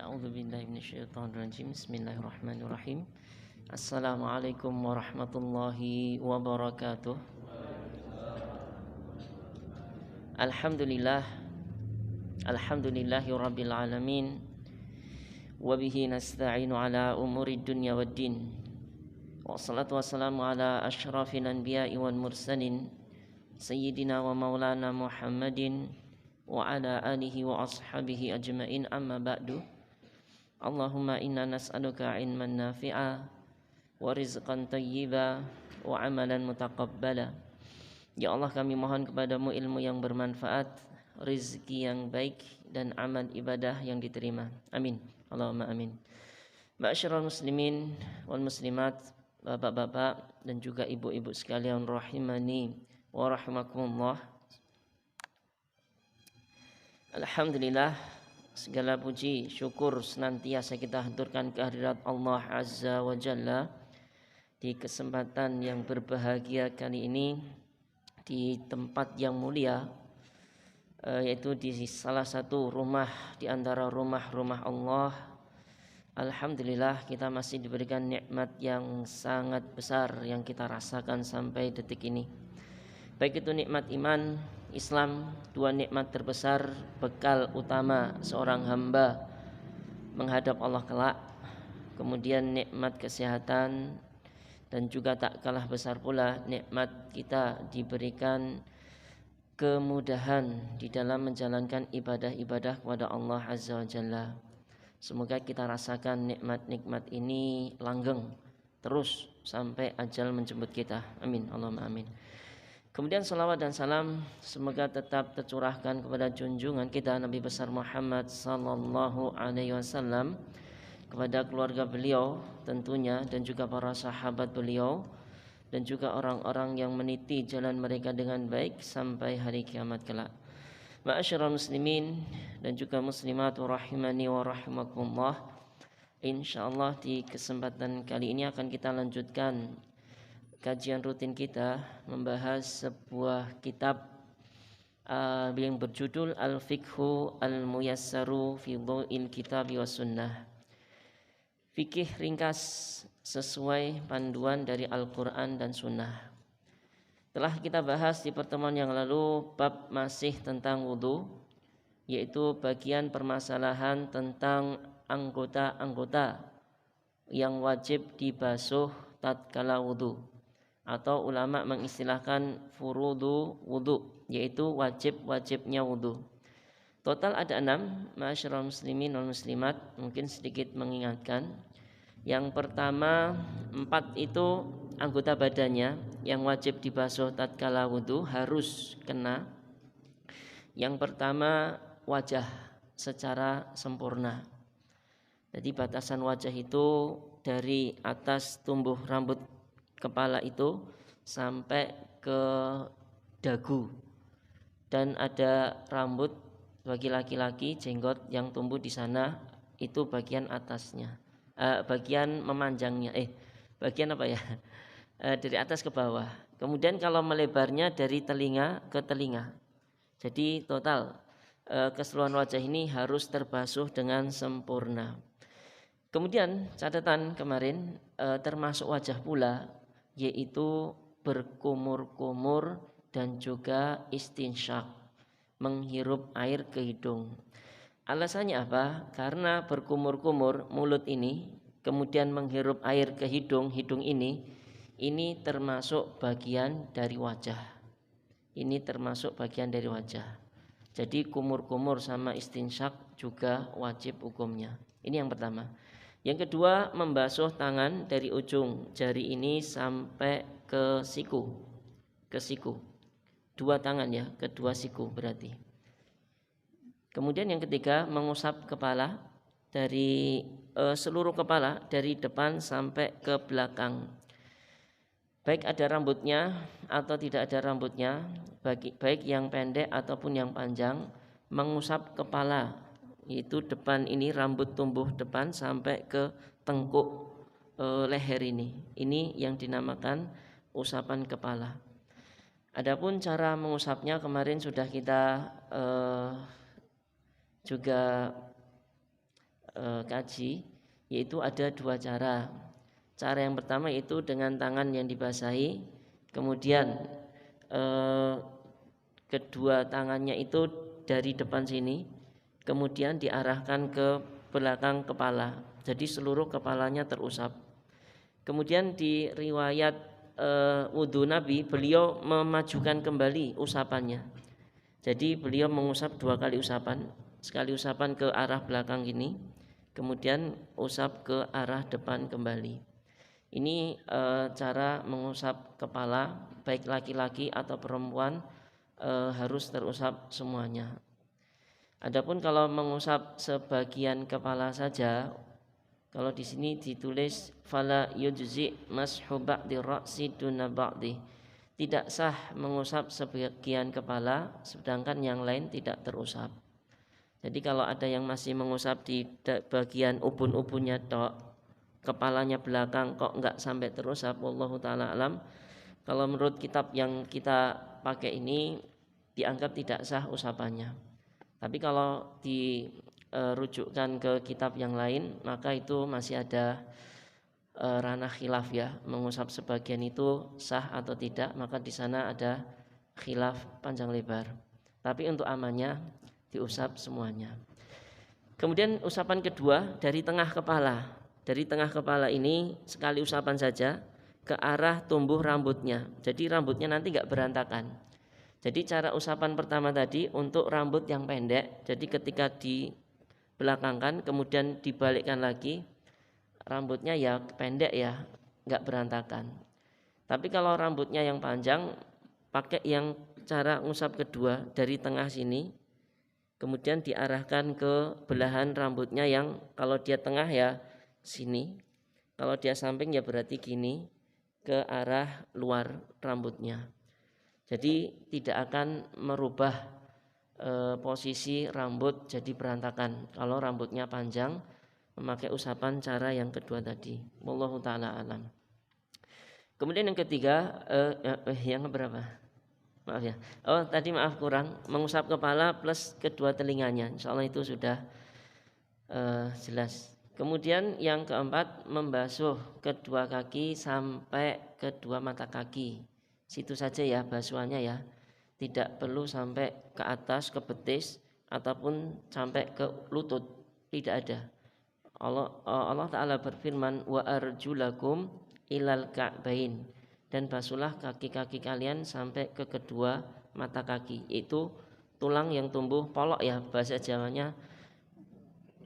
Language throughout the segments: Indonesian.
A'udzubillahi minasyaitonirrajim. Bismillahirrahmanirrahim. Assalamualaikum warahmatullahi wabarakatuh. Alhamdulillah. Alhamdulillahi rabbil alamin. Wa bihi nasta'inu ala umuri dunya waddin. Wassalatu wassalamu ala asyrafil anbiya'i wal mursalin sayyidina wa maulana Muhammadin wa ala alihi wa ashabihi ajma'in, amma ba'du. Allahumma inna nas'aluka ilman nafi'a wa rizqan tayyiba wa amalan mutaqabbala. Ya Allah, kami mohon kepadamu ilmu yang bermanfaat, rizki yang baik, dan amal ibadah yang diterima. Amin. Allahumma amin. Ma'asyiral muslimin wal muslimat, bapak-bapak dan juga ibu-ibu sekalian rahimani wa rahimakumullah. Alhamdulillah, segala puji syukur senantiasa kita haturkan kehadirat Allah Azza wa Jalla di kesempatan yang berbahagia kali ini di tempat yang mulia, yaitu di salah satu rumah di antara rumah-rumah Allah. Alhamdulillah, kita masih diberikan nikmat yang sangat besar yang kita rasakan sampai detik ini. Baik itu nikmat iman, Islam, dua nikmat terbesar, bekal utama seorang hamba menghadap Allah kelak. Kemudian nikmat kesehatan, dan juga tak kalah besar pula nikmat kita diberikan kemudahan di dalam menjalankan ibadah-ibadah kepada Allah Azza wa Jalla. Semoga kita rasakan nikmat-nikmat ini langgeng terus sampai ajal menjemput kita. Amin. Allahumma amin. Kemudian salawat dan salam semoga tetap tercurahkan kepada junjungan kita Nabi besar Muhammad sallallahu alaihi wasallam, kepada keluarga beliau tentunya, dan juga para sahabat beliau, dan juga orang-orang yang meniti jalan mereka dengan baik sampai hari kiamat kelak. Ma'asyiral muslimin dan juga muslimat rahimani wa rahimakumullah. Insyaallah di kesempatan kali ini akan kita lanjutkan kajian rutin kita membahas sebuah kitab yang berjudul Al-Fiqhu Al-Muyassaru fi Dhaw'il Kitab wa Sunnah. Fikih ringkas sesuai panduan dari Al-Quran dan Sunnah. Telah kita bahas di pertemuan yang lalu bab masih tentang wudu, yaitu bagian permasalahan tentang anggota-anggota yang wajib dibasuh tatkala wudu, atau ulama mengistilahkan furudu wudu, yaitu wajib-wajibnya wudu. Total ada 6, ma'asyiral muslimin wal muslimat. Mungkin sedikit mengingatkan. Yang pertama, 4 itu anggota badannya yang wajib dibasuh tatkala wudu, harus kena. Yang pertama, wajah secara sempurna. Jadi batasan wajah itu dari atas tumbuh rambut kepala itu sampai ke dagu, dan ada rambut bagi laki-laki, jenggot yang tumbuh di sana, itu bagian atasnya, bagian memanjangnya, bagian apa ya, dari atas ke bawah. Kemudian kalau melebarnya dari telinga ke telinga. Jadi total keseluruhan wajah ini harus terbasuh dengan sempurna. Kemudian catatan kemarin, termasuk wajah pula, yaitu berkumur-kumur dan juga istinsyak, menghirup air ke hidung. Alasannya apa? Karena berkumur-kumur mulut ini, kemudian menghirup air ke hidung ini termasuk bagian dari wajah. Ini termasuk bagian dari wajah. Jadi kumur-kumur sama istinsyak juga wajib hukumnya. Ini yang pertama. Yang kedua, membasuh tangan dari ujung jari ini sampai ke siku. Ke siku. 2 tangan ya, kedua siku berarti. Kemudian yang ketiga, mengusap kepala dari seluruh kepala dari depan sampai ke belakang. Baik ada rambutnya atau tidak ada rambutnya, baik yang pendek ataupun yang panjang, mengusap kepala, yaitu depan ini, rambut tumbuh depan sampai ke tengkuk leher ini. Ini yang dinamakan usapan kepala. Adapun cara mengusapnya kemarin sudah kita juga kaji, yaitu ada dua cara. Cara yang pertama itu dengan tangan yang dibasahi, kemudian kedua tangannya itu dari depan sini, kemudian diarahkan ke belakang kepala, jadi seluruh kepalanya terusap. Kemudian di riwayat wudhu Nabi, beliau memajukan kembali usapannya. Jadi beliau mengusap dua kali usapan, sekali usapan ke arah belakang gini, kemudian usap ke arah depan kembali. Ini cara mengusap kepala, baik laki-laki atau perempuan harus terusap semuanya. Adapun kalau mengusap sebagian kepala saja, kalau di sini ditulis fala yujzi mashu ba'di ra'si duna ba'di, tidak sah mengusap sebagian kepala sedangkan yang lain tidak terusap. Jadi kalau ada yang masih mengusap di bagian ubun-ubunnya tok, kepalanya belakang kok enggak sampai terusap, wallahu taala alam. Kalau menurut kitab yang kita pakai ini dianggap tidak sah usapannya. Tapi kalau dirujukkan ke kitab yang lain, maka itu masih ada ranah khilaf ya, mengusap sebagian itu sah atau tidak, maka di sana ada khilaf panjang lebar. Tapi untuk amannya diusap semuanya. Kemudian usapan kedua dari tengah kepala. Dari tengah kepala ini sekali usapan saja ke arah tumbuh rambutnya. Jadi rambutnya nanti enggak berantakan. Jadi cara usapan pertama tadi untuk rambut yang pendek, jadi ketika dibelakangkan kemudian dibalikkan lagi, rambutnya ya pendek ya, enggak berantakan. Tapi kalau rambutnya yang panjang, pakai yang cara ngusap kedua dari tengah sini, kemudian diarahkan ke belahan rambutnya yang kalau dia tengah ya sini, kalau dia samping ya berarti gini, ke arah luar rambutnya. Jadi tidak akan merubah posisi rambut jadi berantakan kalau rambutnya panjang, memakai usapan cara yang kedua tadi. Wallahu taala alam. Kemudian yang ketiga, yang berapa? Maaf ya. Tadi maaf kurang, mengusap kepala plus kedua telinganya. Insyaallah itu sudah jelas. Kemudian yang keempat, membasuh kedua kaki sampai kedua mata kaki. Situ saja ya basuhannya ya, tidak perlu sampai ke atas ke betis ataupun sampai ke lutut, tidak ada. Allah Ta'ala berfirman wa arjulakum ilal ka'bain, dan basuhlah kaki-kaki kalian sampai ke kedua mata kaki. Itu tulang yang tumbuh polok ya, bahasa Jawanya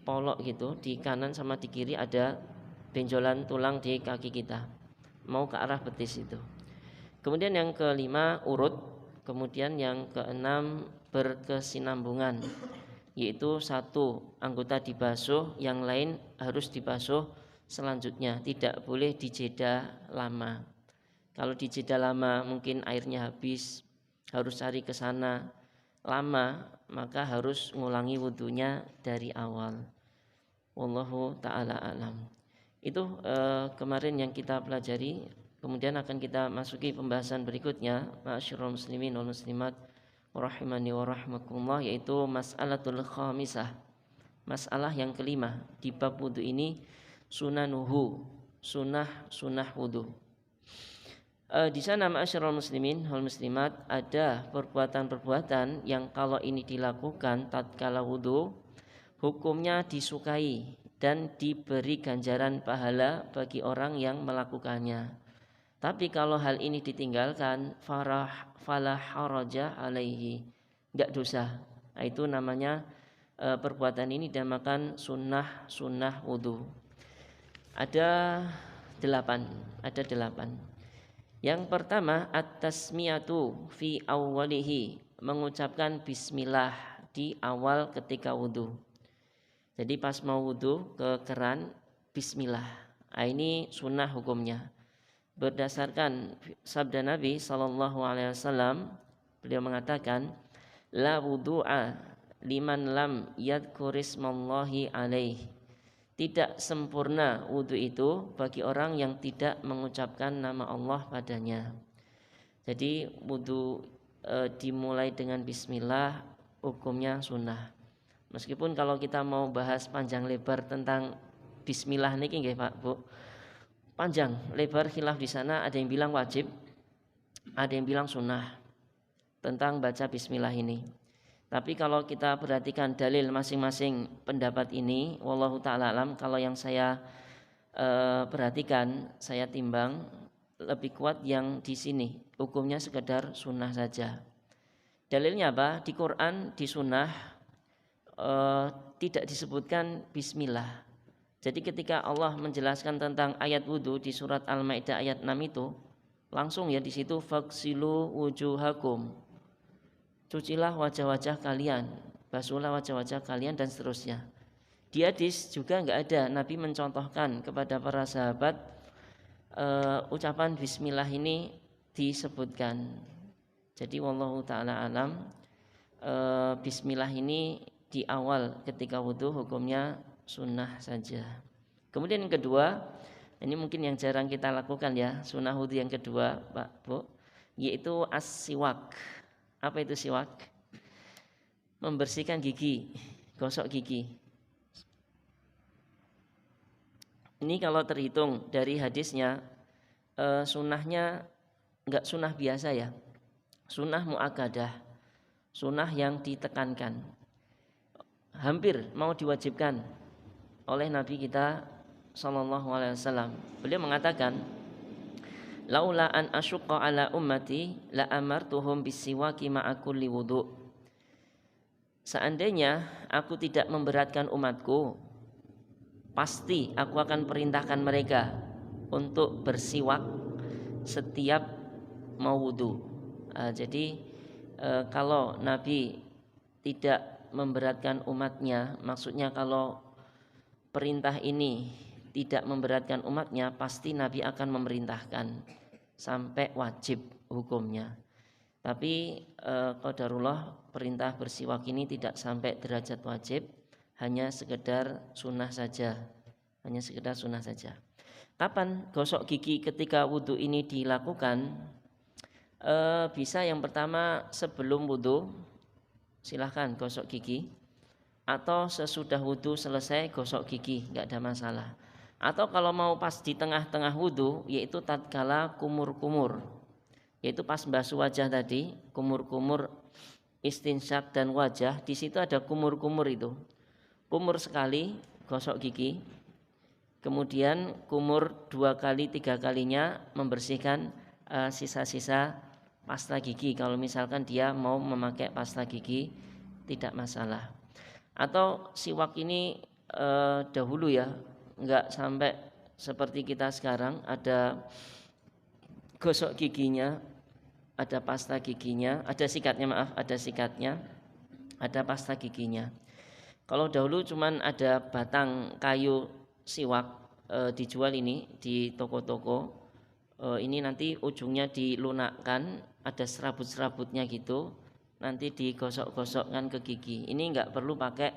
polok gitu, di kanan sama di kiri ada benjolan tulang di kaki kita mau ke arah betis itu. Kemudian yang kelima urut, kemudian yang keenam berkesinambungan, yaitu satu anggota dibasuh, yang lain harus dibasuh selanjutnya, tidak boleh dijeda lama. Kalau dijeda lama mungkin airnya habis, harus cari ke sana lama, maka harus ngulangi wudunya dari awal. Wallahu ta'ala alam. Itu kemarin yang kita pelajari. Kemudian akan kita masuki pembahasan berikutnya, ma'asyiral muslimin wal muslimat rahimani wa rahmakumullah, yaitu mas'alatul khamisah. Masalah yang kelima di bab wudu ini, sunanuhu, sunnah wudu. Di sana ma'asyiral muslimin wal muslimat ada perbuatan-perbuatan yang kalau ini dilakukan tatkala wudu, hukumnya disukai dan diberi ganjaran pahala bagi orang yang melakukannya. Tapi kalau hal ini ditinggalkan, falah haraja alaihi, enggak dosa. Nah, itu namanya perbuatan ini dinamakan sunnah wudu. Ada 8. Yang pertama, at-tasmiyatu fi awwalihi, mengucapkan bismillah di awal ketika wudu. Jadi pas mau wudu ke keran, bismillah. Nah, ini sunnah hukumnya. Berdasarkan sabda Nabi SAW, beliau mengatakan, la wudu'a liman lam yadhkurismallahi alaih. Tidak sempurna wudu itu bagi orang yang tidak mengucapkan nama Allah padanya. Jadi wudu dimulai dengan bismillah, hukumnya sunnah. Meskipun kalau kita mau bahas panjang lebar tentang bismillah niki nggih Pak Bu, panjang lebar khilaf di sana, ada yang bilang wajib, ada yang bilang sunnah tentang baca bismillah ini. Tapi kalau kita perhatikan dalil masing-masing pendapat ini, wallahu taala alam, kalau yang saya perhatikan, saya timbang lebih kuat yang di sini, hukumnya sekedar sunnah saja. Dalilnya apa? Di Quran, di sunnah tidak disebutkan bismillah. Jadi ketika Allah menjelaskan tentang ayat wudu di surat Al-Maidah ayat 6 itu, langsung ya di situ faghsilu wujuhakum. Cucilah wajah-wajah kalian, basuhlah wajah-wajah kalian dan seterusnya. Di hadis juga enggak ada Nabi mencontohkan kepada para sahabat ucapan bismillah ini disebutkan. Jadi wallahu taala alam, bismillah ini di awal ketika wudu hukumnya sunnah saja. Kemudian yang kedua, ini mungkin yang jarang kita lakukan ya, sunnah wudu yang kedua Pak Bu, yaitu as-siwak. Apa itu siwak? Membersihkan gigi, gosok gigi. Ini kalau terhitung dari hadisnya, sunnahnya enggak sunnah biasa ya, sunnah muakkadah, sunnah yang ditekankan, hampir mau diwajibkan oleh Nabi kita Sallallahu Alaihi Wasallam. Beliau mengatakan, laula an asyqa ala ummati la amartuhum bisiwaki ma'a kulli wudu. Seandainya aku tidak memberatkan umatku, pasti aku akan perintahkan mereka untuk bersiwak setiap mau wudu. Jadi kalau Nabi tidak memberatkan umatnya, maksudnya kalau perintah ini tidak memberatkan umatnya, pasti Nabi akan memerintahkan sampai wajib hukumnya. Tapi qadarullah, perintah bersiwak ini tidak sampai derajat wajib, hanya sekedar sunnah saja. Hanya sekedar sunnah saja. Kapan gosok gigi ketika wudhu ini dilakukan? Bisa yang pertama sebelum wudhu, silahkan gosok gigi. Atau sesudah wudhu selesai gosok gigi, nggak ada masalah. Atau kalau mau pas di tengah-tengah wudhu, yaitu tatkala kumur-kumur, yaitu pas basuh wajah tadi, kumur-kumur istinsyak dan wajah, di situ ada kumur-kumur itu. Kumur sekali, gosok gigi. Kemudian kumur 2 kali 3 kalinya membersihkan sisa-sisa pasta gigi. Kalau misalkan dia mau memakai pasta gigi, tidak masalah. Atau siwak ini dahulu ya, enggak sampai seperti kita sekarang ada gosok giginya, ada pasta giginya, ada sikatnya, ada pasta giginya. Kalau dahulu cuman ada batang kayu siwak dijual ini di toko-toko, ini nanti ujungnya dilunakkan, ada serabut-serabutnya gitu, nanti digosok-gosokkan ke gigi. Ini enggak perlu pakai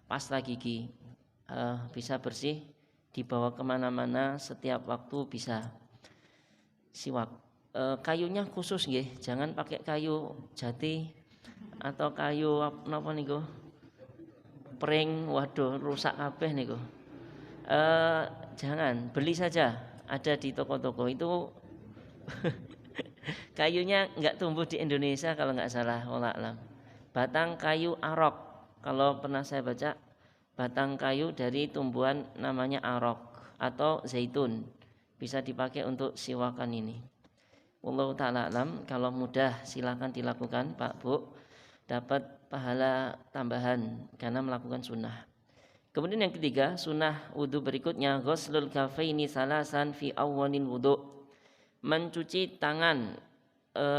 pasta gigi, bisa bersih, dibawa kemana-mana setiap waktu bisa. Siwak kayunya khusus nggih, jangan pakai kayu jati atau kayu napa niku pring, waduh rusak kabeh niku. Jangan, beli saja, ada di toko-toko itu. Kayunya enggak tumbuh di Indonesia kalau enggak salah, wallah alam. Batang kayu arok, kalau pernah saya baca, batang kayu dari tumbuhan namanya arok atau zaitun, bisa dipakai untuk siwakan ini. Wallahu ta'ala alam. Kalau mudah silakan dilakukan Pak Bu, dapat pahala tambahan karena melakukan sunnah. Kemudian yang ketiga, sunnah wudu berikutnya, ghuslul kafaini salasan fi awwalil wudu, mencuci tangan,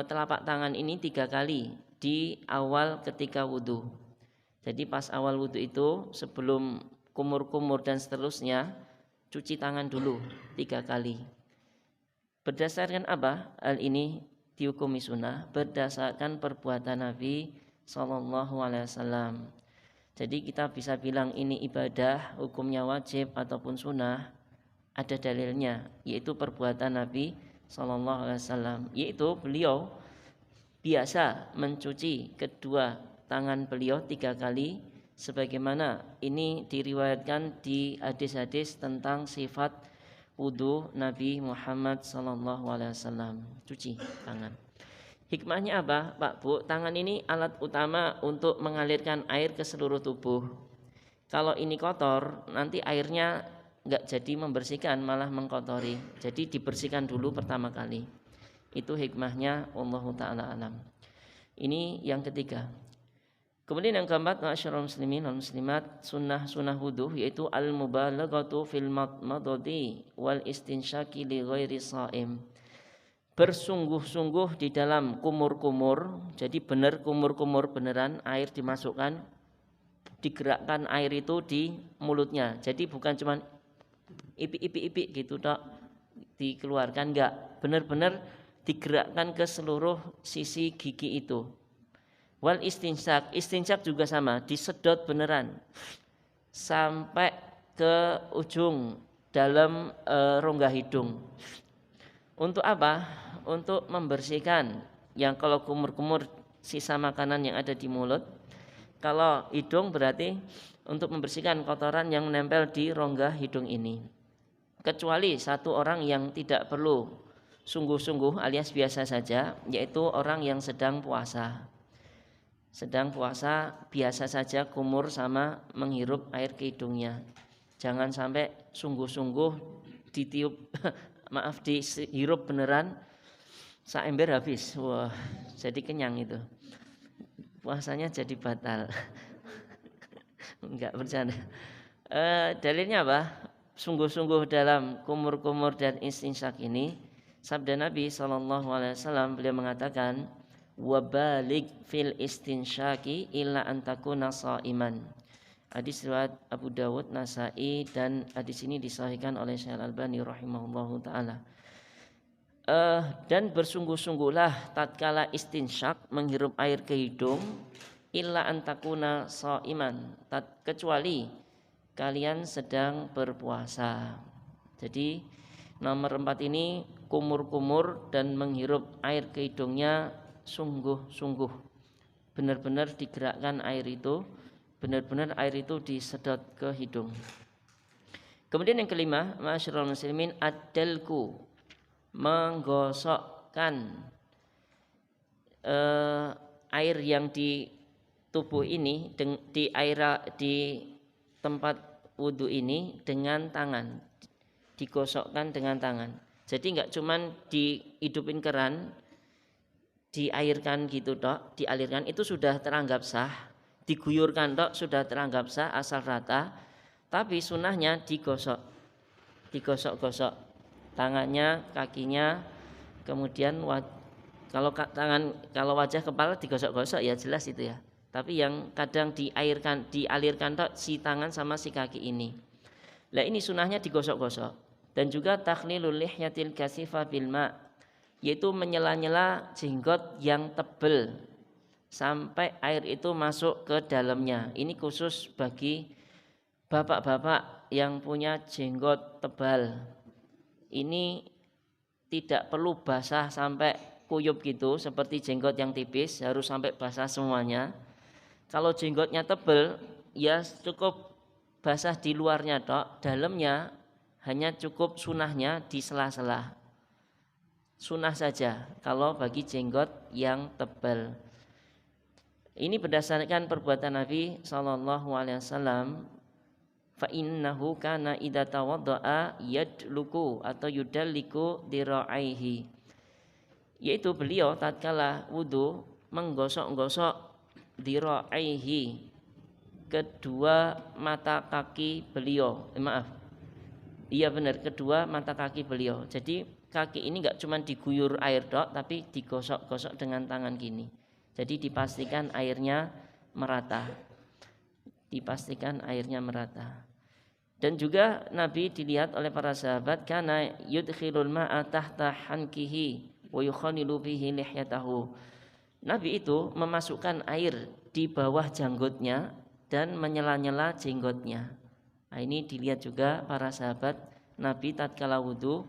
telapak tangan ini 3 kali di awal ketika wudu. Jadi pas awal wudu itu, sebelum kumur-kumur dan seterusnya, cuci tangan dulu 3 kali. Berdasarkan apa? Hal ini dihukumi sunnah berdasarkan perbuatan Nabi SAW. Jadi kita bisa bilang ini ibadah, hukumnya wajib ataupun sunnah, ada dalilnya, yaitu perbuatan Nabi SAW. Yaitu beliau biasa mencuci kedua tangan beliau 3 kali sebagaimana ini diriwayatkan di hadis-hadis tentang sifat wudu Nabi Muhammad SAW. Cuci tangan. Hikmahnya apa, Pak Bu? Tangan ini alat utama untuk mengalirkan air ke seluruh tubuh. Kalau ini kotor, nanti airnya nggak jadi membersihkan, malah mengkotori. Jadi dibersihkan dulu pertama kali. Itu hikmahnya, wallahu ta'ala alam. Ini yang ketiga. Kemudian yang keempat, ma'asyiral muslimin wal muslimat, sunnah wudu yaitu al-mubalaghatu fil madmadati wal istinsyaqi li ghairi shaim. Bersungguh-sungguh di dalam kumur-kumur. Jadi benar kumur-kumur beneran, air dimasukkan, digerakkan air itu di mulutnya. Jadi bukan cuma ipik gitu tok dikeluarkan, enggak. Benar-benar digerakkan ke seluruh sisi gigi itu. Wal istinsak juga sama, disedot beneran sampai ke ujung dalam rongga hidung. Untuk apa? Untuk membersihkan yang kalau kumur-kumur sisa makanan yang ada di mulut. Kalau hidung berarti untuk membersihkan kotoran yang menempel di rongga hidung ini. Kecuali satu orang yang tidak perlu sungguh-sungguh alias biasa saja, yaitu orang yang sedang puasa. Sedang puasa biasa saja kumur sama menghirup air ke hidungnya. Jangan sampai sungguh-sungguh ditiup, maaf dihirup beneran, saember habis. Wah, jadi kenyang itu. Puasanya jadi batal. Enggak bercanda. Dalilnya apa? Sungguh-sungguh dalam kumur-kumur dan istinsak ini, sabda Nabi SAW, beliau mengatakan, wabalik fil istinsyaki illa antakuna sha'iman. Hadis riwayat Abu Dawud, Nasai, dan hadis ini disahihkan oleh Syekh Al-Albani rahimahullahu taala. Dan bersungguh-sungguhlah tatkala istinsyak menghirup air ke hidung, illa antakuna sha'iman, kecuali kalian sedang berpuasa. Jadi nomor 4 ini kumur-kumur dan menghirup air ke hidungnya sungguh-sungguh, benar-benar digerakkan air itu, benar-benar air itu disedot ke hidung. Kemudian yang kelima, ma'asyiral muslimin, ad-dalku, menggosokkan air yang di tubuh ini, di tempat wudu ini dengan tangan, digosokkan dengan tangan. Jadi enggak cuman dihidupin keran, diairkan gitu tok, dialirkan itu sudah teranggap sah, diguyurkan tok sudah teranggap sah asal rata, tapi sunahnya digosok-gosok tangannya, kakinya, kemudian kalau wajah kepala digosok-gosok ya jelas itu ya. Tapi yang kadang dialirkan tok si tangan sama si kaki ini. Lah ini sunahnya digosok-gosok. Dan juga takhlilul lihyatil kasifa bil ma', yaitu menyela-nyela jenggot yang tebal sampai air itu masuk ke dalamnya. Ini khusus bagi bapak-bapak yang punya jenggot tebal. Ini tidak perlu basah sampai kuyup gitu seperti jenggot yang tipis, harus sampai basah semuanya. Kalau jenggotnya tebal ya cukup basah di luarnya tok, dalamnya hanya cukup sunahnya di sela-sela. Sunah saja kalau bagi jenggot yang tebal. Ini berdasarkan perbuatan Nabi SAW. Fa innahu kana idza tawaddaa yadluku atau yudalliku dira'aihi. Yaitu beliau tatkala wudu menggosok-gosok dira'aihi, kedua mata kaki beliau. Iya benar, kedua mata kaki beliau. Jadi kaki ini enggak cuma diguyur air dok, tapi digosok-gosok dengan tangan gini. Jadi dipastikan airnya merata. Dan juga Nabi dilihat oleh para sahabat karena yudkhilul ma'a tahta hankihi wa yukhanilu bihi lihyatahu. Nabi itu memasukkan air di bawah janggutnya dan menyela-nyela jenggotnya. Nah, ini dilihat juga para sahabat Nabi tatkala wudu.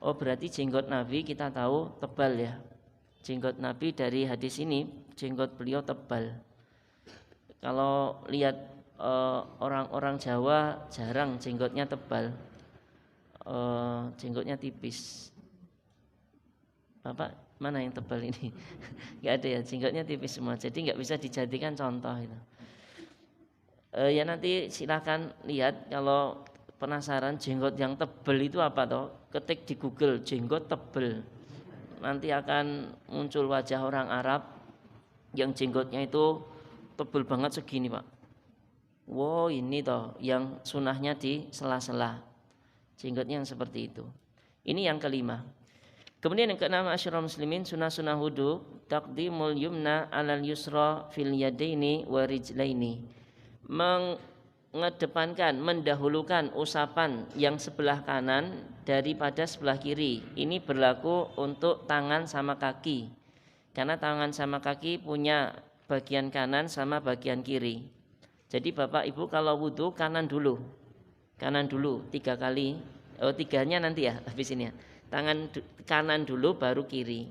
Oh berarti jenggot Nabi kita tahu tebal ya. Jenggot Nabi dari hadis ini jenggot beliau tebal. Kalau lihat orang-orang Jawa jarang jenggotnya tebal, jenggotnya tipis. Bapak mana yang tebal ini? Nggak ada ya, jenggotnya tipis semua, jadi nggak bisa dijadikan contoh itu. Ya nanti silakan lihat, kalau penasaran jenggot yang tebal itu apa toh, ketik di Google jenggot tebal, nanti akan muncul wajah orang Arab yang jenggotnya itu tebal banget segini Pak. Wow, ini toh yang sunahnya di sela-sela, jenggotnya yang seperti itu. Ini yang kelima. Kemudian yang keenam, asyrul muslimin, sunah-sunah wudu, taqdimul yumna alal yusra fil yadaini wa rijlaini. Mengedepankan, mendahulukan usapan yang sebelah kanan daripada sebelah kiri. Ini berlaku untuk tangan sama kaki, karena tangan sama kaki punya bagian kanan sama bagian kiri. Jadi Bapak Ibu kalau wudu kanan dulu 3 kali. Tiganya nanti ya habis ini ya. Tangan kanan dulu baru kiri,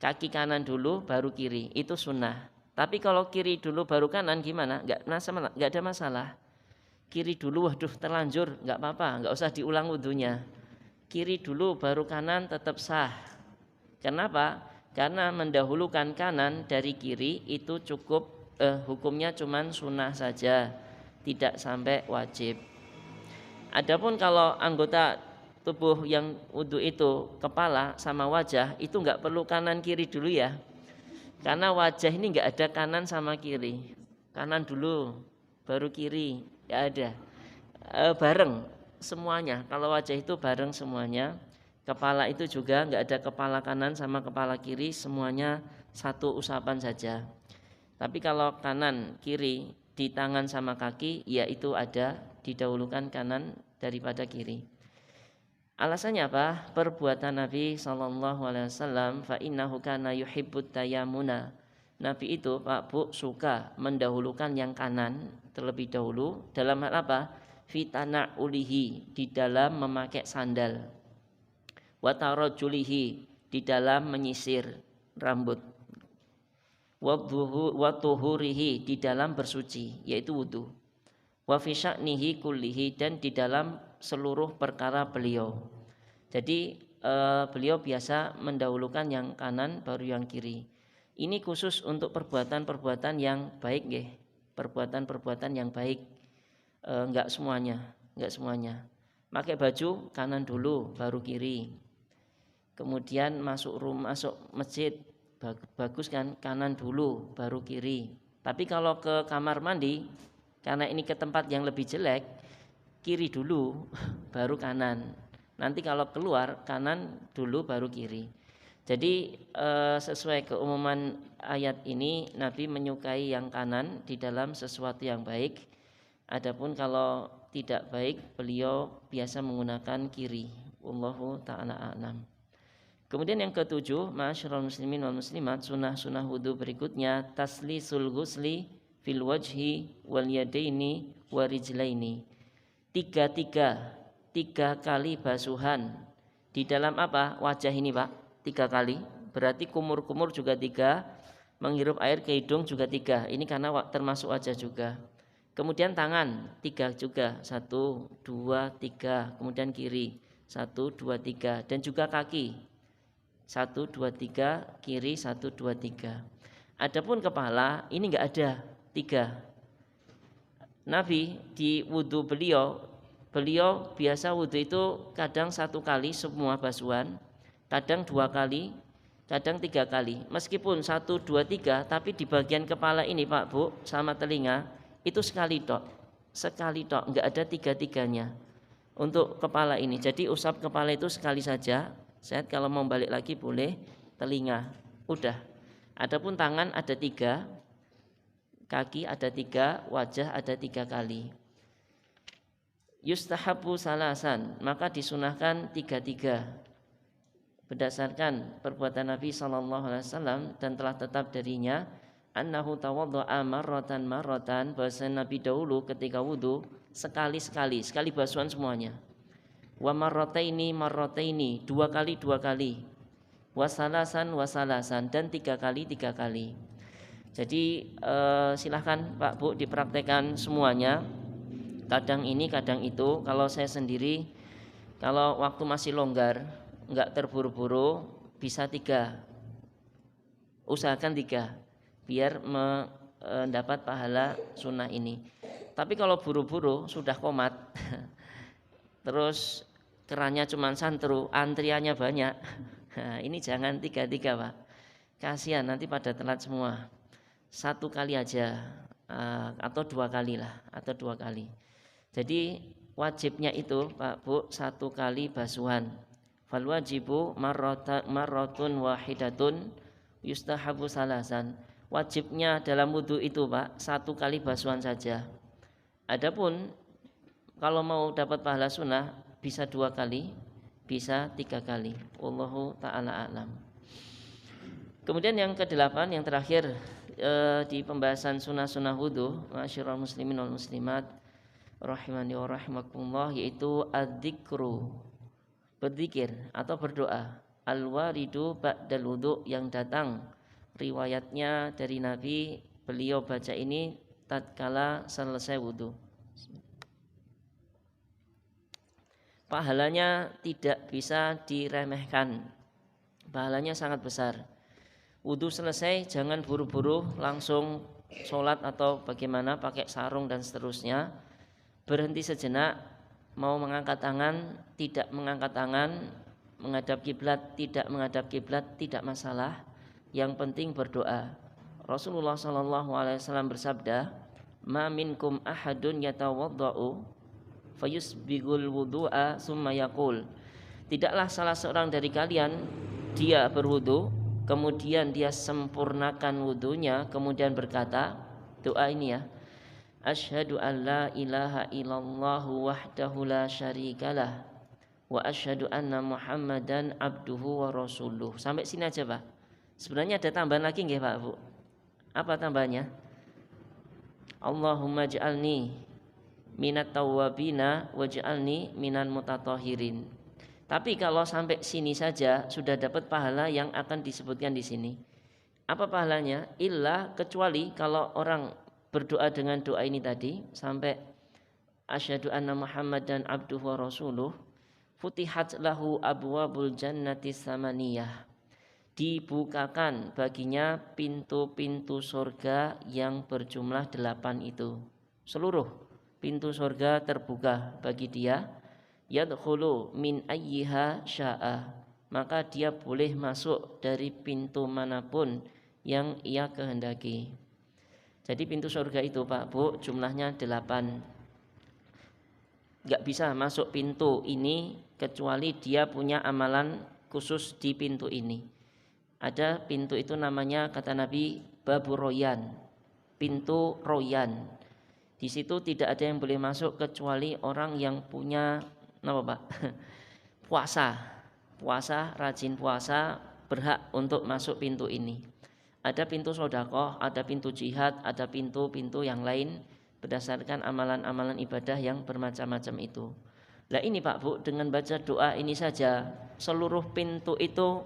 kaki kanan dulu baru kiri, itu sunnah. Tapi kalau kiri dulu baru kanan gimana? Nggak ada masalah. Kiri dulu, waduh terlanjur, nggak apa-apa, nggak usah diulang wudunya. Kiri dulu baru kanan tetap sah. Kenapa? Karena mendahulukan kanan dari kiri itu cukup, hukumnya cuman sunnah saja, tidak sampai wajib. Adapun kalau anggota tubuh yang wudu itu kepala sama wajah, itu nggak perlu kanan kiri dulu ya. Karena wajah ini nggak ada kanan sama kiri, kanan dulu baru kiri, nggak ada, bareng semuanya. Kalau wajah itu bareng semuanya, kepala itu juga nggak ada kepala kanan sama kepala kiri, semuanya satu usapan saja. Tapi kalau kanan kiri di tangan sama kaki, ya itu ada, didahulukan kanan daripada kiri. Alasannya apa? Perbuatan Nabi SAW, fa innahu kana yuhibbut tayammuna. Nabi itu Pak Bu suka mendahulukan yang kanan terlebih dahulu. Dalam hal apa? Fitana ulihi, di dalam memakai sandal. Watarojulihi, di dalam menyisir rambut. Watuhurihi, di dalam bersuci, yaitu wudu. Wa fi sya'nihi kullihi, dan di dalam seluruh perkara beliau. Jadi beliau biasa mendahulukan yang kanan baru yang kiri. Ini khusus untuk perbuatan-perbuatan yang baik nggih. Perbuatan-perbuatan yang baik. Enggak semuanya. Pakai baju kanan dulu baru kiri. Kemudian masuk masjid, bagus kan, kanan dulu baru kiri. Tapi kalau ke kamar mandi, karena ini ke tempat yang lebih jelek, kiri dulu baru kanan. Nanti kalau keluar kanan dulu baru kiri. Jadi sesuai keumuman ayat ini, Nabi menyukai yang kanan di dalam sesuatu yang baik. Adapun kalau tidak baik, beliau biasa menggunakan kiri. Wallahu ta'ala a'lam. Kemudian yang ketujuh, ma'asyiral muslimin wal muslimat, sunah-sunah wudu berikutnya, taslisul ghusli fil wajhi wal yadaini wa rijlaini. Tiga kali basuhan di dalam apa? Wajah ini Pak, 3 kali. Berarti kumur-kumur juga 3, menghirup air ke hidung juga 3. Ini karena termasuk wajah juga. Kemudian tangan 3 juga, 1, 2, 3. Kemudian kiri 1, 2, 3. Dan juga kaki 1, 2, 3. Kiri 1, 2, 3. Adapun kepala ini enggak ada 3. Nabi di wudu beliau biasa wudu itu kadang 1 kali semua basuhan, kadang 2 kali, kadang 3 kali. Meskipun 1, 2, 3, tapi di bagian kepala ini Pak Bu sama telinga itu sekali tok, enggak ada 3-3-nya untuk kepala ini. Jadi usap kepala itu sekali saja. Saya kalau mau balik lagi boleh, telinga udah. Adapun tangan ada 3, kaki ada 3, wajah ada 3 kali. Yustahabu salasan, maka disunahkan 3-3 berdasarkan perbuatan Nabi SAW dan telah tetap darinya annahu tawadda'a marratan bahwa Nabi dahulu ketika wudu sekali basuhan semuanya. Wa marrataini 2 kali, wa salasan dan 3 kali. Jadi silahkan Pak Bu dipraktekkan semuanya. Kadang ini kadang itu. Kalau saya sendiri, kalau waktu masih longgar, nggak terburu-buru, bisa 3. Usahakan 3 biar mendapat pahala sunnah ini. Tapi kalau buru-buru sudah komat terus kerannya cuma santru, antriannya banyak, nah, ini jangan 3 Pak, kasihan nanti pada telat semua. 1 kali aja atau 2 kali lah, atau 2 kali. Jadi wajibnya itu Pak Bu 1 kali basuhan. Fal wajibu marratun wahidatun yustahabu salasan. Wajibnya dalam wudu itu Pak 1 kali basuhan saja. Adapun kalau mau dapat pahala sunnah bisa 2 kali, bisa 3 kali. Wallahu ta'ala a'lam. Kemudian yang ke-8, yang terakhir di pembahasan sunnah-sunnah wudu, ma'asyiral muslimin wal muslimat rahimani wa rahimakumullah, yaitu adzikru, berzikir atau berdoa, al-waridu ba'dal wudu, yang datang riwayatnya dari Nabi, beliau baca ini tatkala selesai wudu. Pahalanya tidak bisa diremehkan, pahalanya sangat besar. Wudu selesai jangan buru-buru langsung sholat atau bagaimana pakai sarung dan seterusnya. Berhenti sejenak, mau mengangkat tangan, tidak mengangkat tangan, menghadap kiblat, tidak menghadap kiblat, tidak masalah. Yang penting berdoa. Rasulullah SAW bersabda, "Ma minkum ahadun yatawaddau fayusbigul wudu'a summa yaqul." Tidaklah salah seorang dari kalian dia berwudu, kemudian dia sempurnakan wudunya, kemudian berkata, doa ini ya, asyhadu an la ilaha illallah wahdahu la syarikalah wa asyhadu anna muhammadan abduhu wa rasuluh. Sampai sini aja Pak. Sebenarnya ada tambahan lagi nggih Pak Bu? Apa tambahannya? Allahumma ja'alni minat tawwabina waj'alni minan mutatahhirin. Tapi kalau sampai sini saja sudah dapat pahala yang akan disebutkan di sini. Apa pahalanya? Illa, kecuali kalau orang berdoa dengan doa ini tadi sampai asyhadu anna muhammadan abduhu wa rasuluh, futihat lahu abwabul jannati samaniyah. Dibukakan baginya pintu-pintu surga yang berjumlah 8 itu. Seluruh pintu surga terbuka bagi dia. Yadkhulu min ayyiha sya'a, maka dia boleh masuk dari pintu manapun yang ia kehendaki. Jadi pintu surga itu Pak Bu jumlahnya 8. Gak bisa masuk pintu ini kecuali dia punya amalan khusus di pintu ini. Ada pintu itu namanya, kata Nabi, Babu Royan, pintu Royan. Di situ tidak ada yang boleh masuk kecuali orang yang punya apa Pak? Puasa, rajin puasa, berhak untuk masuk pintu ini. Ada pintu sedekah, ada pintu jihad, ada pintu-pintu yang lain berdasarkan amalan-amalan ibadah yang bermacam-macam itu. Nah ini Pak Bu, dengan baca doa ini saja seluruh pintu itu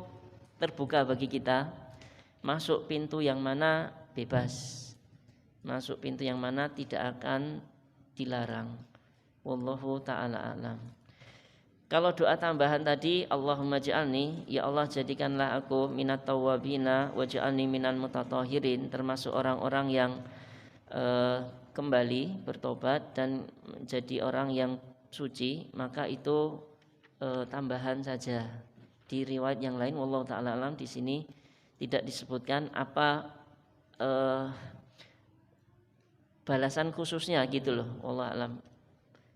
terbuka bagi kita. Masuk pintu yang mana bebas, masuk pintu yang mana tidak akan dilarang. Wallahu ta'ala a'lam. Kalau doa tambahan tadi, Allahumma ja'alni, ya Allah jadikanlah aku minat tawwabina waj'alni minan mutatahhirin, termasuk orang-orang yang kembali bertobat dan menjadi orang yang suci, maka itu tambahan saja. Di riwayat yang lain, wallahu ta'ala alam, di sini tidak disebutkan apa balasan khususnya gitu loh, wallahu alam.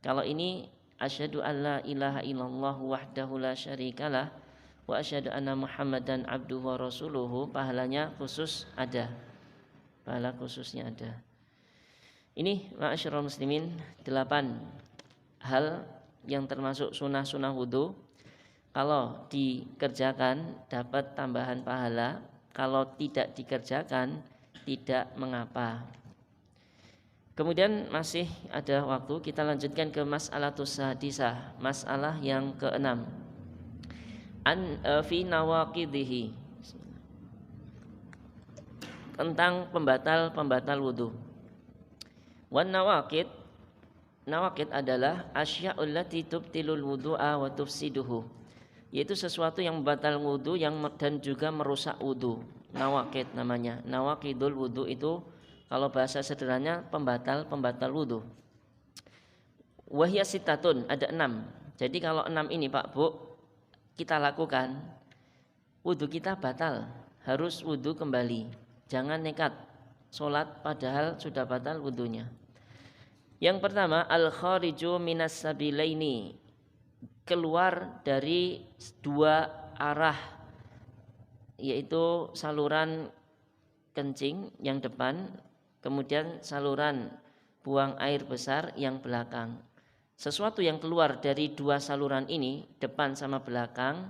Kalau ini asyhadu an la ilaha illallah wahdahu la syarikalah wa asyhadu anna muhammadan abduhu wa rasuluhu, pahalanya khusus ada. Pahala khususnya ada. Ini ma'asyiral muslimin 8 hal yang termasuk sunnah-sunnah wudu. Kalau dikerjakan dapat tambahan pahala, kalau tidak dikerjakan tidak mengapa. Kemudian masih ada waktu, kita lanjutkan ke mas'alatus sadisah, masalah yang ke-6. Fi nawaqidhihi. tentang pembatal wudu. Wan nawaqid adalah asya'ul lati tubtilul wudu'a wa tufsiduhu, yaitu sesuatu yang membatal wudu dan juga merusak wudu. Nawaqid namanya. Nawaqidul wudu itu kalau bahasa sederhananya pembatal wudu. Wahya sitatun, ada 6. Jadi kalau 6 ini Pak Bu kita lakukan, wudu kita batal, harus wudu kembali. Jangan nekat sholat padahal sudah batal wudunya. Yang pertama, al-khariju minas sabilaini, keluar dari dua arah, yaitu saluran kencing yang depan, kemudian saluran buang air besar yang belakang. Sesuatu yang keluar dari dua saluran ini, depan sama belakang,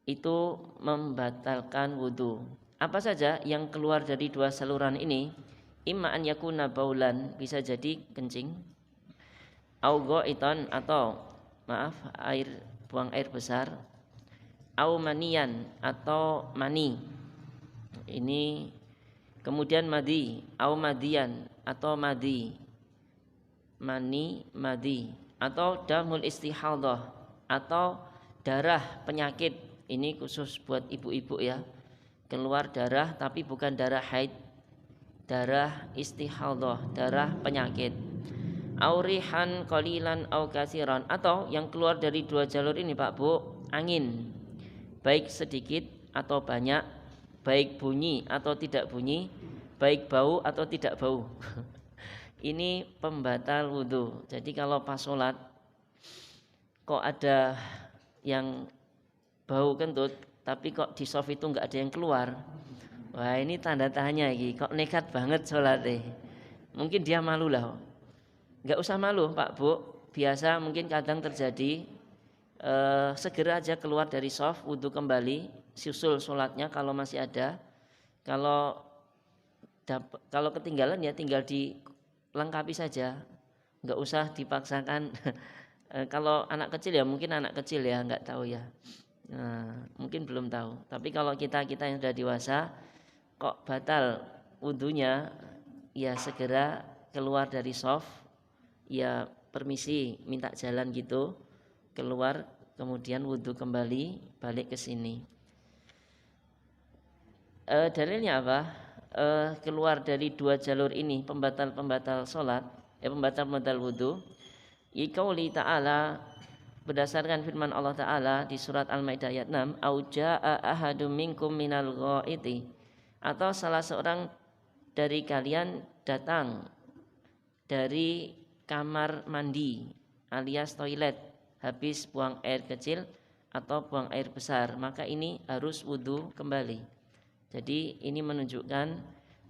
itu membatalkan wudu. Apa saja yang keluar dari dua saluran ini? Imma an yakuna baulan, bisa jadi kencing, au ghaitan, atau buang air besar, au manian, atau mani. Ini kemudian madi, au madian, atau madi, madi, atau damul istihadah, atau darah penyakit. Ini khusus buat ibu-ibu ya, keluar darah tapi bukan darah haid, darah istihadah, darah penyakit. Aurihan qalilan au katsiran, atau yang keluar dari dua jalur ini Pak Bu, angin, baik sedikit atau banyak, baik bunyi atau tidak bunyi, baik bau atau tidak bau. Ini pembatal wudu. Jadi kalau pas sholat kok ada yang bau kentut, tapi kok di soft itu nggak ada yang keluar, wah ini tanda tanya iki, kok nekat banget sholat Mungkin dia malu lah. Nggak usah malu Pak Bu, biasa mungkin kadang terjadi, segera aja keluar dari soft, wudu kembali, susul sholatnya kalau masih ada. Kalau ketinggalan ya tinggal dilengkapi saja, nggak usah dipaksakan. Kalau anak kecil ya mungkin anak kecil ya nggak tahu ya. Nah, mungkin belum tahu. Tapi kalau kita yang sudah dewasa kok batal wudunya, ya segera keluar dari soft, ya permisi minta jalan gitu, keluar kemudian wudu kembali, balik ke sini. Dalilnya apa? Keluar dari dua jalur ini pembatal sholat, pembatal wudu. Qauli ta'ala, berdasarkan firman Allah Ta'ala di surat Al-Maidah ayat 6, au jaa ahadum minkum minal ghaiti, atau salah seorang dari kalian datang dari kamar mandi alias toilet habis buang air kecil atau buang air besar, maka ini harus wudu kembali. Jadi ini menunjukkan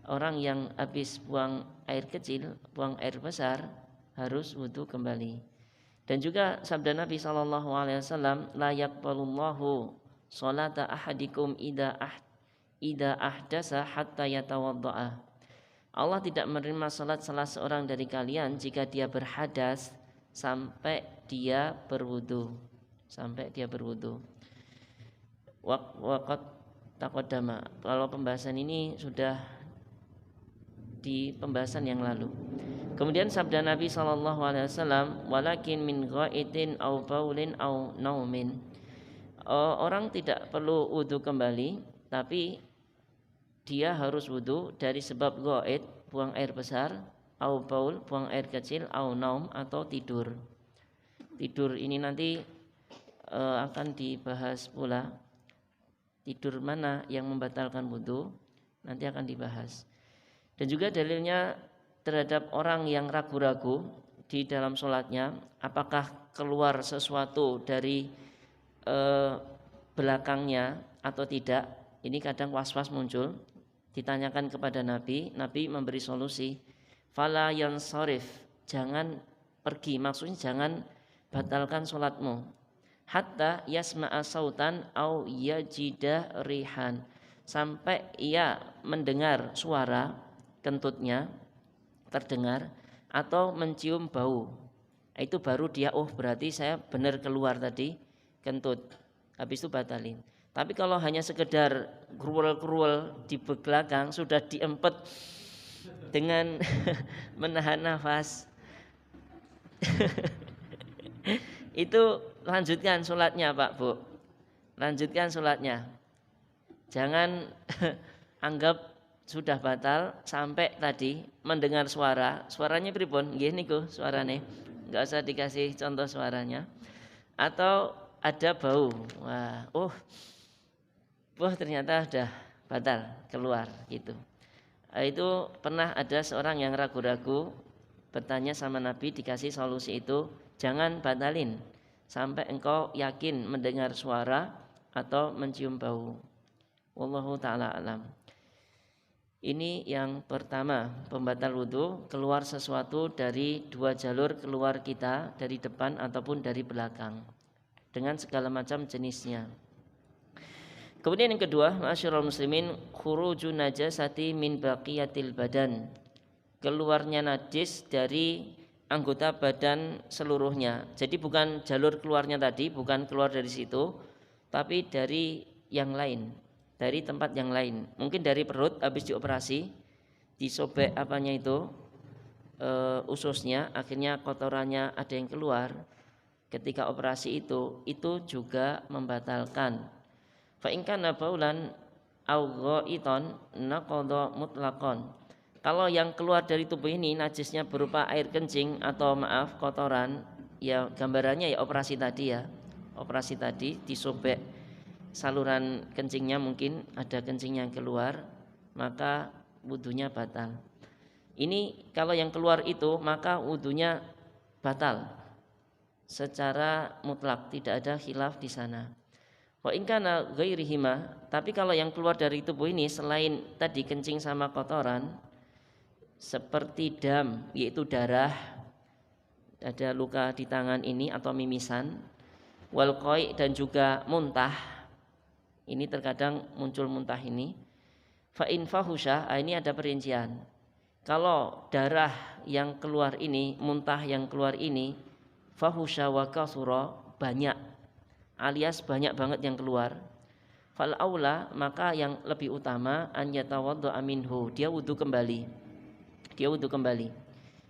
orang yang habis buang air kecil, buang air besar harus wudu kembali. Dan juga sabda Nabi SAW, la yaqbalullahu sholata ahadikum ida ahdasa hatta yatawadda'a. Allah tidak menerima salat salah seorang dari kalian jika dia berhadas sampai dia berwudu. Waqat taqaddama. Kalau pembahasan ini sudah di pembahasan yang lalu. Kemudian sabda Nabi SAW, walakin min ghaitin au baulin au naumin. Orang tidak perlu wudu kembali, tapi dia harus wudu dari sebab ghaid, buang air besar, au baul, buang air kecil, au naum, atau tidur. Tidur ini nanti akan dibahas pula. Tidur mana yang membatalkan wudu nanti akan dibahas. Dan juga dalilnya terhadap orang yang ragu-ragu di dalam sholatnya, apakah keluar sesuatu dari belakangnya atau tidak. Ini kadang was-was muncul, ditanyakan kepada Nabi memberi solusi, fala yansarif, jangan pergi, maksudnya jangan batalkan sholatmu, hatta yasma'a sautan au yajida rihan, sampai ia mendengar suara kentutnya terdengar atau mencium bau. Itu baru dia berarti saya benar keluar tadi kentut. Habis itu batalin. Tapi kalau hanya sekedar gruwel-gruwel di belakang sudah diempet dengan menahan nafas, itu lanjutkan sholatnya Pak Bu, lanjutkan sholatnya. Jangan anggap sudah batal sampai tadi mendengar suaranya pripun nggih niku suarane, enggak usah dikasih contoh suaranya, atau ada bau, wah ternyata sudah batal keluar gitu. Itu pernah ada seorang yang ragu-ragu bertanya sama Nabi, dikasih solusi itu, jangan batalin sampai engkau yakin mendengar suara atau mencium bau. Wallahu ta'ala alam. Ini yang pertama, pembatal wudu, keluar sesuatu dari dua jalur keluar kita, dari depan ataupun dari belakang, dengan segala macam jenisnya. Kemudian yang kedua, ma'asyiral muslimin, khurujun najasati min baqiyatil badan, keluarnya najis dari anggota badan seluruhnya. Jadi bukan jalur keluarnya tadi, bukan keluar dari situ, tapi dari yang lain, dari tempat yang lain. Mungkin dari perut habis dioperasi, disobek apanya itu, ususnya, akhirnya kotorannya ada yang keluar ketika operasi itu juga membatalkan. Fa in kana baulan aw ghaiton naqadha mutlaqan. Kalau yang keluar dari tubuh ini najisnya berupa air kencing atau kotoran, ya gambarannya ya operasi tadi ya. Operasi tadi disobek saluran kencingnya, mungkin ada kencing yang keluar, maka wudunya batal. Ini kalau yang keluar itu maka wudunya batal secara mutlak, tidak ada khilaf di sana. Wa in kana ghairihima, tapi kalau yang keluar dari tubuh ini selain tadi kencing sama kotoran, seperti dam, yaitu darah, ada luka di tangan ini atau mimisan, wal qai, dan juga muntah. Ini terkadang muncul muntah ini. Fa in fahusha, ini ada perincian. Kalau darah yang keluar ini, muntah yang keluar ini, fahusha wa kasura, banyak, alias banyak banget yang keluar, fal aula, maka yang lebih utama an yatawaddo aminhu, dia wudu kembali.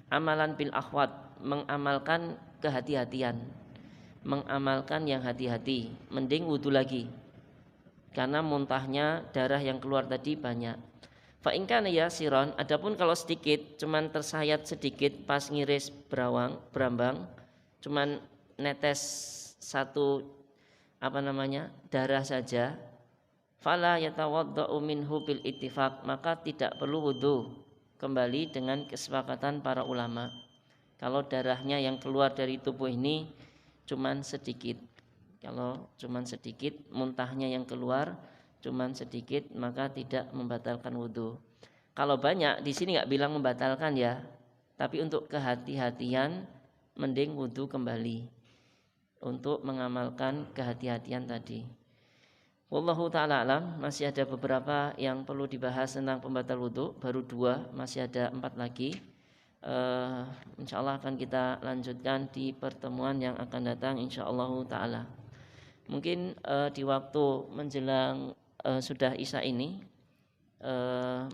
Amalan bil akhwat, mengamalkan kehati-hatian, mengamalkan yang hati-hati, mending wudu lagi karena muntahnya darah yang keluar tadi banyak. Fa in kana yasiran, adapun kalau sedikit, cuman tersayat sedikit pas ngiris berambang, cuman netes satu darah saja, fala yatawaddau minhu bil ittifaq, maka tidak perlu wudu kembali dengan kesepakatan para ulama. Kalau darahnya yang keluar dari tubuh ini cuman sedikit, kalau cuman sedikit, muntahnya yang keluar cuman sedikit, maka tidak membatalkan wudu. Kalau banyak, di sini nggak bilang membatalkan ya, tapi untuk kehati-hatian mending wudu kembali untuk mengamalkan kehati-hatian tadi. Wallahu ta'ala alam. Masih ada beberapa yang perlu dibahas tentang pembatal wudu, baru 2, masih ada 4 lagi. Insyaallah akan kita lanjutkan di pertemuan yang akan datang insyaallah ta'ala. Mungkin di waktu menjelang sudah isya ini,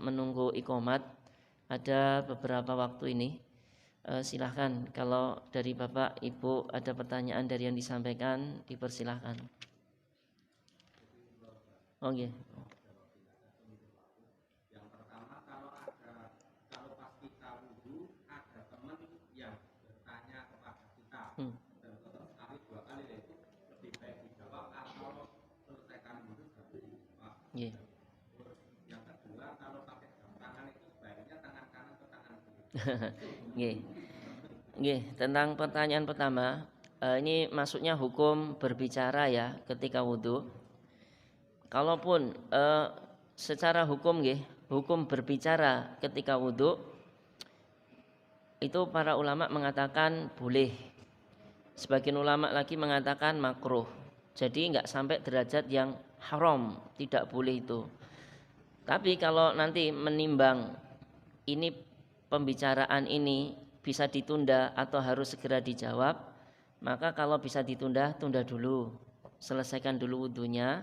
menunggu iqomat, ada beberapa waktu ini, silahkan kalau dari Bapak Ibu ada pertanyaan dari yang disampaikan, dipersilahkan. Oke. Yang pertama, kalau pas kita wudu ada teman yang bertanya kepada kita dan sekali 2 kali, itu lebih baik dijawab atau selesaikan wudu sendiri, Pak. Yeah. Yang kedua, kalau pakai jam tangan itu sebaiknya tangan kanan ke tangan kiri. Tentang pertanyaan pertama, ini maksudnya hukum berbicara ya ketika wudu. Kalaupun secara hukum hukum berbicara ketika wudu itu para ulama mengatakan boleh. Sebagian ulama lagi mengatakan makruh. Jadi enggak sampai derajat yang haram, tidak boleh itu. Tapi kalau nanti menimbang ini pembicaraan ini bisa ditunda atau harus segera dijawab, maka kalau bisa ditunda, tunda dulu. Selesaikan dulu wudunya.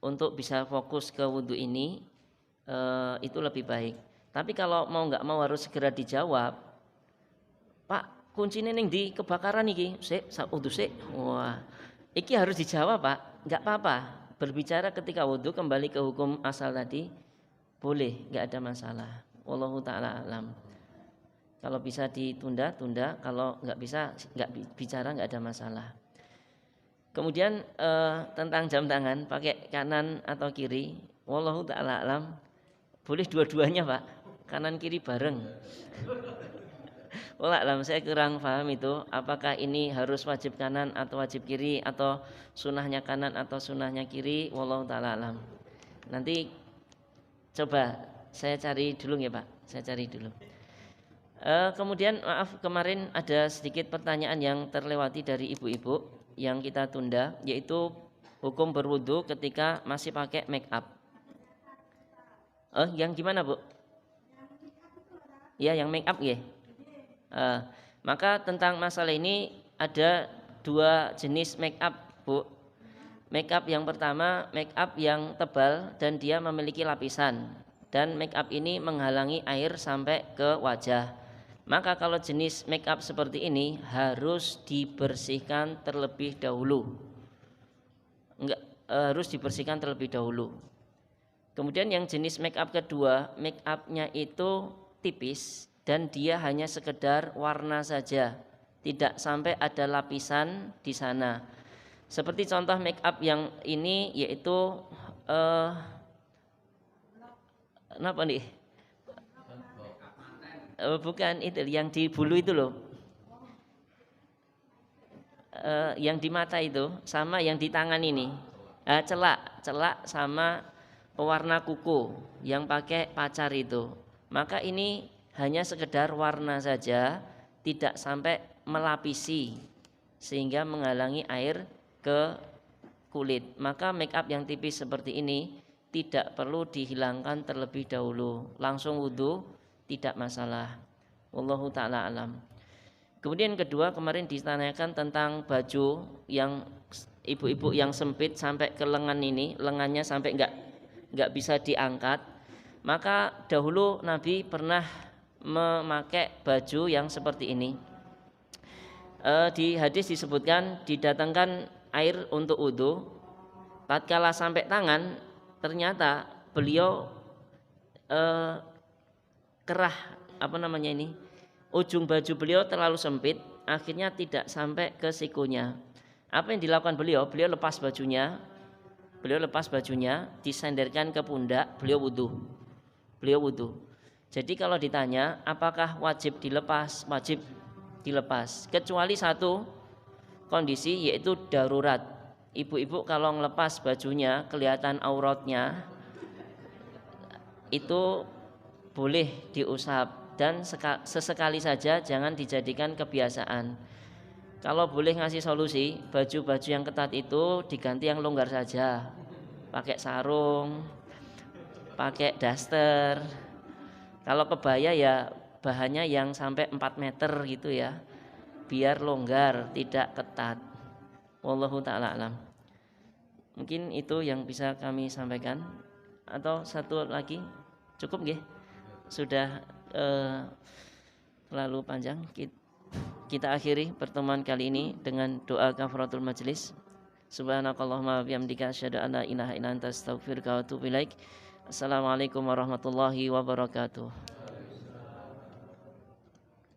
untuk bisa fokus ke wudhu ini itu lebih baik. Tapi kalau mau nggak mau harus segera dijawab, Pak, kuncinya ning di kebakaran iki, wudhu sik. Wah, iki harus dijawab Pak, nggak apa-apa. Berbicara ketika wudhu kembali ke hukum asal tadi, boleh, nggak ada masalah. Wallahu ta'ala alam. Kalau bisa ditunda, tunda. Kalau nggak bisa, nggak bicara, nggak ada masalah. Kemudian tentang jam tangan, pakai kanan atau kiri, wallahu ta'ala alam. Boleh dua-duanya Pak, kanan kiri bareng. Wallahu alam, saya kurang paham itu. Apakah ini harus wajib kanan atau wajib kiri, atau sunahnya kanan atau sunahnya kiri? Wallahu ta'ala alam. Nanti coba saya cari dulu ya Pak, saya cari dulu. Kemudian maaf, kemarin ada sedikit pertanyaan yang terlewati dari ibu-ibu yang kita tunda, yaitu hukum berwudu ketika masih pakai make up. Yang gimana Bu? Ya, yang make up ya. Maka tentang masalah ini ada dua jenis make up Bu. Make up yang pertama, make up yang tebal dan dia memiliki lapisan, dan make up ini menghalangi air sampai ke wajah. Maka kalau jenis make up seperti ini harus dibersihkan terlebih dahulu. Harus dibersihkan terlebih dahulu. Kemudian yang jenis make up kedua, make upnya itu tipis dan dia hanya sekedar warna saja, tidak sampai ada lapisan di sana. Seperti contoh make up yang ini yaitu kenapa nih? Bukan itu, yang di bulu itu loh. Yang di mata itu sama yang di tangan ini. Celak sama pewarna kuku yang pakai pacar itu. Maka ini hanya sekedar warna saja, tidak sampai melapisi sehingga menghalangi air ke kulit. Maka make up yang tipis seperti ini tidak perlu dihilangkan terlebih dahulu, langsung wudu tidak masalah. Wallahu ta'ala alam. Kemudian kedua, kemarin ditanyakan tentang baju yang ibu-ibu yang sempit sampai ke lengan ini, lengannya sampai enggak bisa diangkat. Maka dahulu Nabi pernah memakai baju yang seperti ini. Di hadis disebutkan didatangkan air untuk wudu, tatkala sampai tangan ternyata beliau kerah, ujung baju beliau terlalu sempit, akhirnya tidak sampai ke sikunya. Apa yang dilakukan beliau? Beliau lepas bajunya, disenderkan ke pundak, beliau wudu. Jadi kalau ditanya apakah wajib dilepas? Wajib dilepas, kecuali satu kondisi, yaitu darurat. Ibu-ibu kalau ngelepas bajunya kelihatan auratnya, itu boleh diusap, dan sesekali saja, jangan dijadikan kebiasaan. Kalau boleh ngasih solusi, baju-baju yang ketat itu diganti yang longgar saja, pakai sarung, pakai daster. Kalau kebaya ya bahannya yang sampai 4 meter gitu ya, biar longgar, tidak ketat. Wallahu ta'ala alam. Mungkin itu yang bisa kami sampaikan. Atau satu lagi cukup nggih? Sudah terlalu panjang. Kita akhiri pertemuan kali ini dengan doa kafaratul majlis. Subhanakallahumma bihamdika asyhadu an la ilaha illa anta astaghfiruka wa atubu ilaik. Assalamualaikum warahmatullahi wabarakatuh.